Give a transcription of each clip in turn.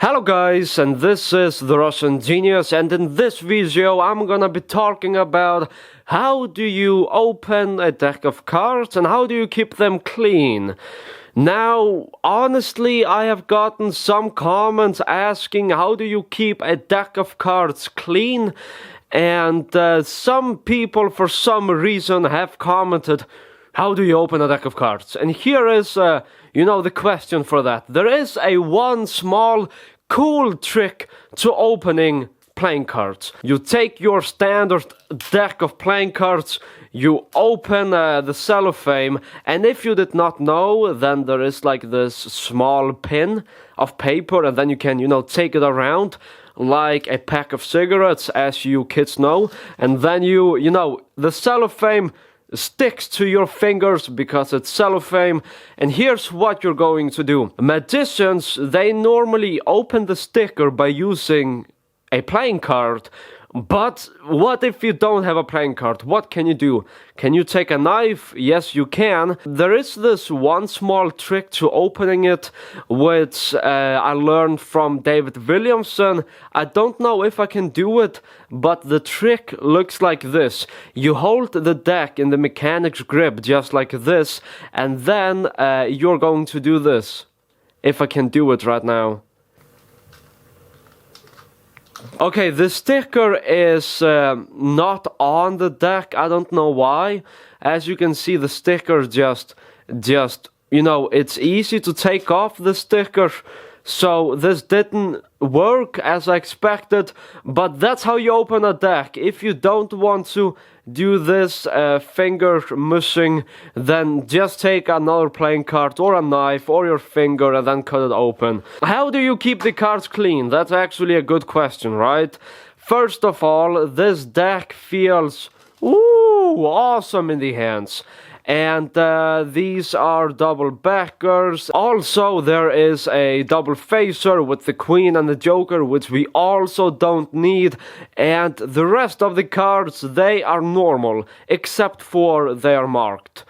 Hello guys, and this is the Russian Genius, and in this video I'm gonna be talking about how do you open a deck of cards and how do you keep them clean. Now, honestly, I have gotten some comments asking how do you keep a deck of cards clean, and some people for some reason have commented, how do you open a deck of cards? And here is, the question for that. There is one small, cool trick to opening playing cards. You take your standard deck of playing cards, you open the cellophane, and if you did not know, then there is like this small pin of paper, and then you can, take it around like a pack of cigarettes, as you kids know, and then the cellophane sticks to your fingers because it's cellophane. And here's what you're going to do. Magicians, they normally open the sticker by using a playing card. But what if you don't have a playing card? What can you do? Can you take a knife? Yes, you can. There is this one small trick to opening it, which I learned from David Williamson. I don't know if I can do it, but the trick looks like this. You hold the deck in the mechanic's grip just like this, and then you're going to do this. If I can do it right now. Okay, the sticker is not on the deck. I don't know why. As you can see, the sticker just it's easy to take off the sticker. So this didn't work as I expected, but that's how you open a deck. If you don't want to do this finger mushing, then just take another playing card or a knife or your finger and then cut it open. How do you keep the cards clean? That's actually a good question, right? First of all, this deck feels awesome in the hands. And these are double backers. Also, there is a double facer with the queen and the joker, which we also don't need. And the rest of the cards, they are normal, except for they are marked.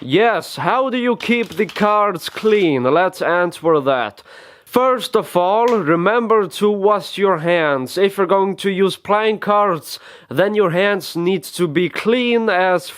Yes, how do you keep the cards clean? Let's answer that. First of all, remember to wash your hands. If you're going to use playing cards, then your hands need to be clean as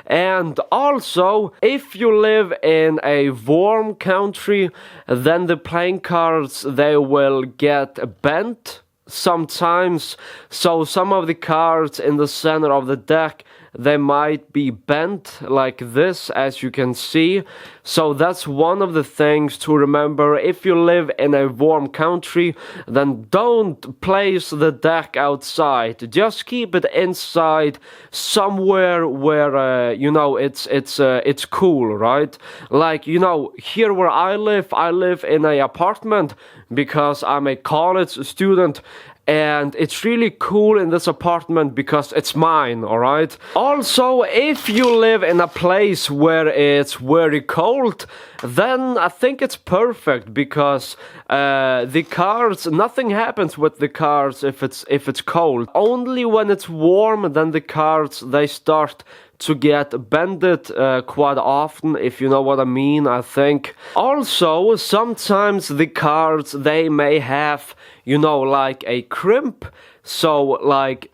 And also, if you live in a warm country, then the playing cards, they will get bent sometimes. So some of the cards in the center of the deck, they might be bent like this, as you can see. So that's one of the things to remember. If you live in a warm country, then don't place the deck outside. Just keep it inside, somewhere where it's cool, right? Like here where I live in an apartment because I'm a college student. And it's really cool in this apartment because it's mine, alright? Also, if you live in a place where it's very cold, then I think it's perfect because the cards, nothing happens with the cards if it's cold. Only when it's warm, then the cards, they start to get bended quite often, if you know what I mean, I think. Also, sometimes the cards, they may have, like a crimp. So, like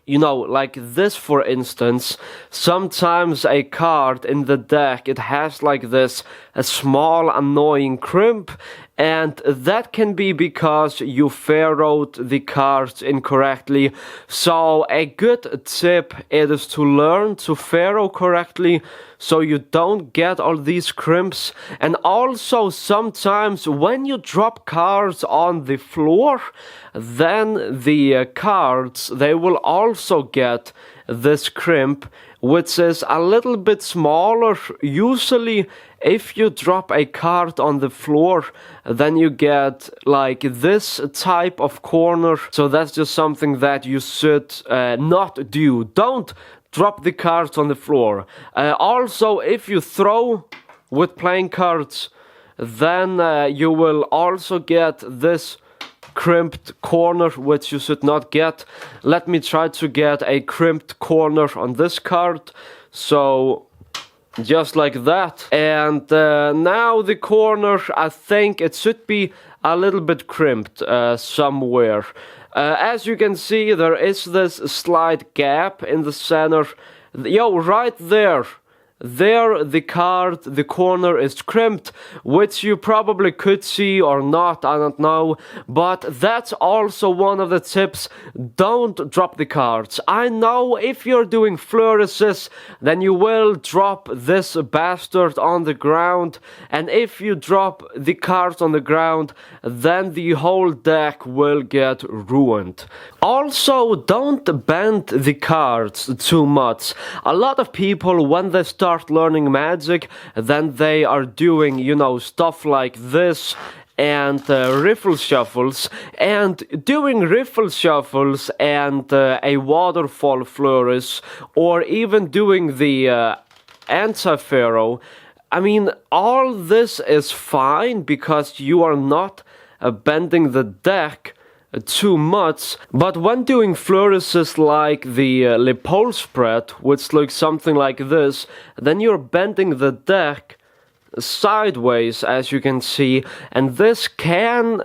this, for instance, sometimes a card in the deck, it has like this, a small annoying crimp, and that can be because you furrowed the cards incorrectly. So a good tip is to learn to furrow correctly so you don't get all these crimps. And also sometimes when you drop cards on the floor, then the cards, they will also get this crimp, which is a little bit smaller. Usually if you drop a card on the floor, then you get like this type of corner. So that's just something that you should not do. Don't drop the cards on the floor. Also, if you throw with playing cards, then you will also get this crimped corner, which you should not get. Let me try to get a crimped corner on this card. So just like that. And now the corner, I think it should be a little bit crimped somewhere. As you can see, there is this slight gap in the center. Yo, right there. There, the card, the corner is crimped, which you probably could see or not, I don't know. But that's also one of the tips. Don't drop the cards. I know if you're doing flourishes, then you will drop this bastard on the ground. And if you drop the cards on the ground, then the whole deck will get ruined. Also, don't bend the cards too much. A lot of people, when they start learning Magic, then they are doing, you know, stuff like this and riffle shuffles, and doing riffle shuffles and a waterfall flourish, or even doing the anti-pharaoh. I mean, all this is fine because you are not bending the deck too much, but when doing flourishes like the Lepole spread, which looks something like this, then you're bending the deck sideways, as you can see, and this can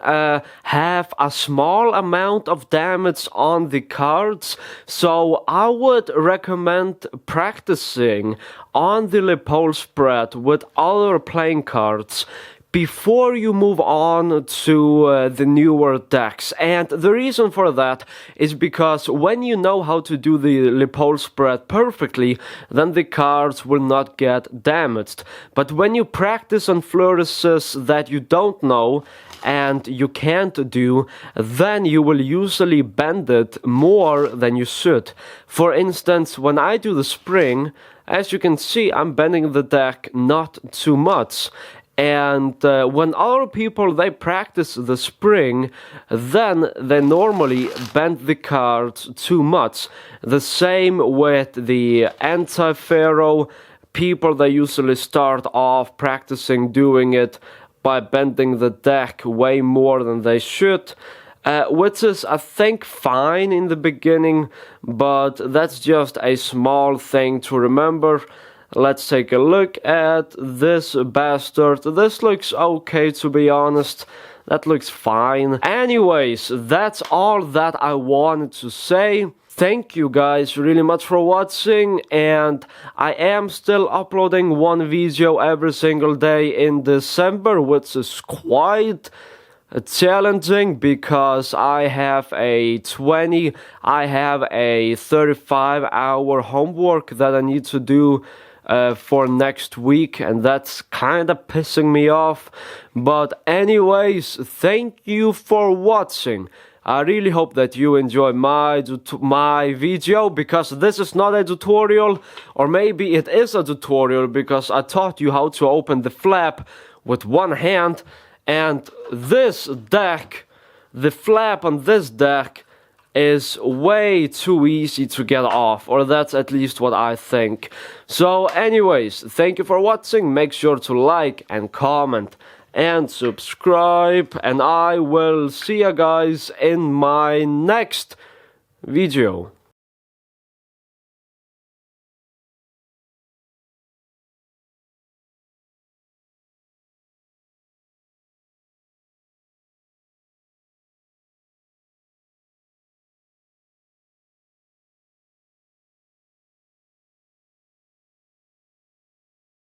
have a small amount of damage on the cards. So I would recommend practicing on the Lepole spread with other playing cards before you move on to the newer decks. And the reason for that is because when you know how to do the Lepole spread perfectly, then the cards will not get damaged. But when you practice on flourishes that you don't know and you can't do, then you will usually bend it more than you should. For instance, when I do the spring, as you can see, I'm bending the deck not too much. And when other people, they practice the spring, then they normally bend the cards too much. The same with the anti-pharaoh. People, they usually start off practicing doing it by bending the deck way more than they should. Which is, I think, fine in the beginning, but that's just a small thing to remember. Let's take a look at this bastard. This looks okay, to be honest. That looks fine. Anyways, that's all that I wanted to say. Thank you guys really much for watching, and I am still uploading one video every single day in December, which is quite challenging because I have a 35-hour homework that I need to do for next week, and that's kind of pissing me off. But anyways, thank you for watching. I really hope that you enjoy my video, because this is not a tutorial, or maybe it is a tutorial because I taught you how to open the flap with one hand, and this deck, the flap on this deck, is way too easy to get off, or that's at least what I think. So anyways, thank you for watching. Make sure to like and comment and subscribe, and I will see you guys in my next video.